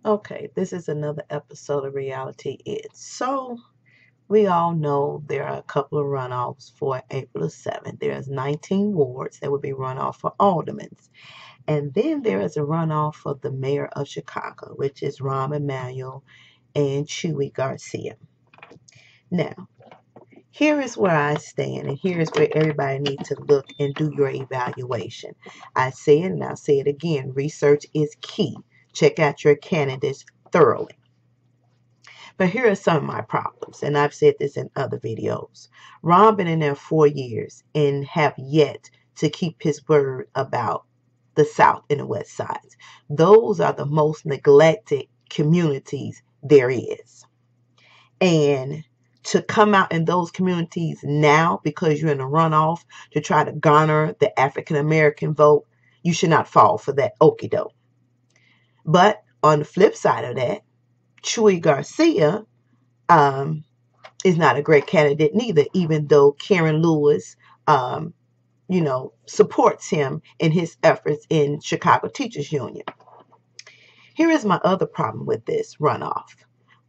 Okay, this is another episode of Reality Is. So, we all know there are a couple of runoffs for April the 7th. There's 19 wards that will be runoff for aldermen. And then there is a runoff for the mayor of Chicago, which is Rahm Emanuel and Chuy Garcia. Now, here is where I stand, and here is where everybody needs to look and do your evaluation. I say it and I'll say it again. Research is key. Check out your candidates thoroughly. But here are some of my problems, and I've said this in other videos. Ron been in there 4 years and have yet to keep his word about the South and the West Sides. Those are the most neglected communities there is. And to come out in those communities now because you're in a runoff to try to garner the African American vote, you should not fall for that okie doke. But on the flip side of that, Chuy Garcia is not a great candidate neither, even though Karen Lewis, supports him in his efforts in Chicago Teachers Union. Here is my other problem with this runoff.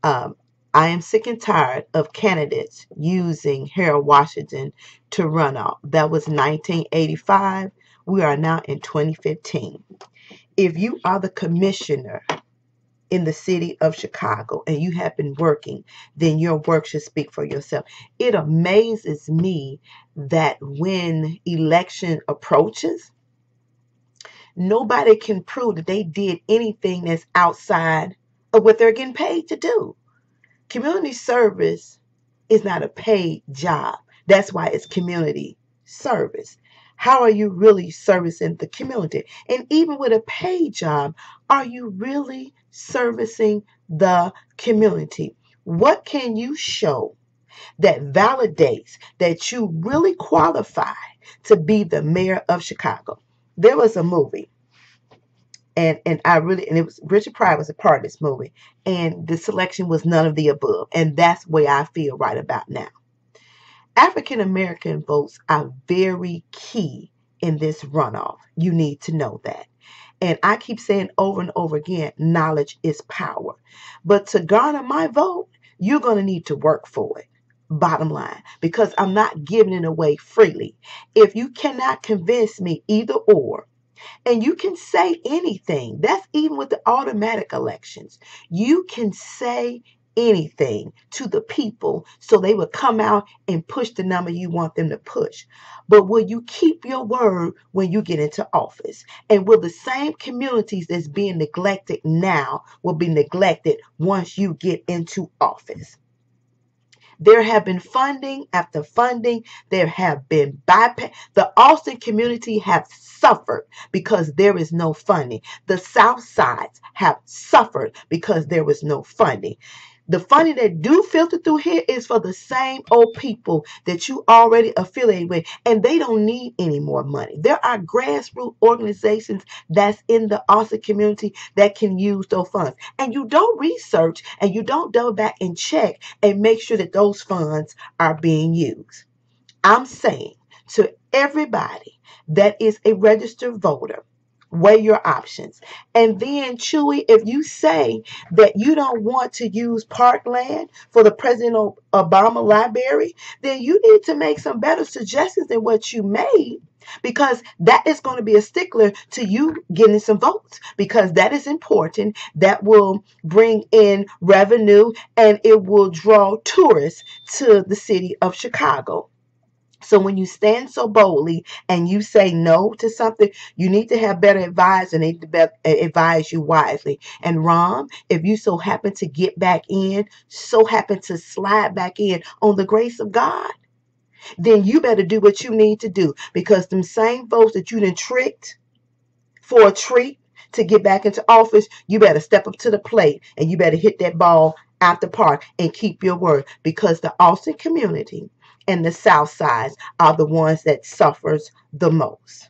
I am sick and tired of candidates using Harold Washington to run off. That was 1985. We are now in 2015. If you are the commissioner in the city of Chicago and you have been working, then your work should speak for yourself. It amazes me that when election approaches, nobody can prove that they did anything that's outside of what they're getting paid to do. Community service is not a paid job. That's why it's community service. How are you really servicing the community? And even with a paid job, are you really servicing the community? What can you show that validates that you really qualify to be the mayor of Chicago? There was a movie, and it was Richard Pryor was a part of this movie, and the selection was none of the above, and that's the way I feel right about now. African American votes are very key in this runoff. You need to know that. And I keep saying over and over again, knowledge is power. But to garner my vote, you're going to need to work for it. Bottom line, because I'm not giving it away freely. If you cannot convince me either or, and you can say anything, that's even with the automatic elections, you can say anything to the people so they will come out and push the number you want them to push. But will you keep your word when you get into office? And will the same communities that's being neglected now will be neglected once you get into office? There have been funding after funding. There have been bypass. The Austin community have suffered because there is no funding. The South Sides have suffered because there was no funding. The funding that do filter through here is for the same old people that you already affiliated with, and they don't need any more money. There are grassroots organizations that's in the Austin community that can use those funds. And you don't research and you don't double back and check and make sure that those funds are being used. I'm saying to everybody that is a registered voter, weigh your options. And then, Chuy, if you say that you don't want to use parkland for the President Obama library, then you need to make some better suggestions than what you made, because that is going to be a stickler to you getting some votes, because that is important. That will bring in revenue and it will draw tourists to the city of Chicago. So when you stand so boldly and you say no to something, you need to have better advisors and they need to advise you wisely. And Rahm, if you so happen to get back in, so happen to slide back in on the grace of God, then you better do what you need to do, because them same folks that you done tricked for a treat to get back into office, you better step up to the plate and you better hit that ball out the park and keep your word, because the Austin community and the South Sides are the ones that suffers the most.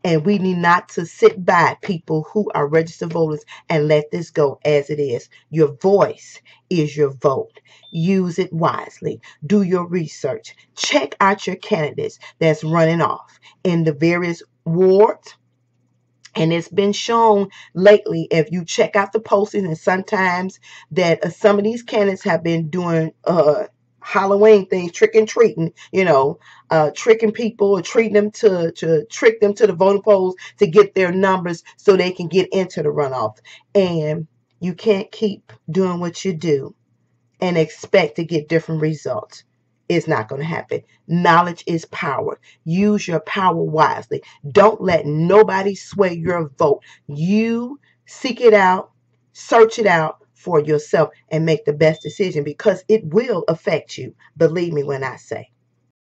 And we need not to sit by people who are registered voters and let this go as it is. Your voice is your vote. Use it wisely. Do your research. Check out your candidates that's running off in the various wards And it's been shown lately, if you check out the postings, and sometimes that some of these candidates have been doing Halloween things, trick and treating, tricking people or treating them to trick them to the voting polls to get their numbers so they can get into the runoff. And you can't keep doing what you do and expect to get different results. It's not going to happen. Knowledge is power. Use your power wisely. Don't let nobody sway your vote. You seek it out, search it out for yourself, and make the best decision, because it will affect you. Believe me when I say.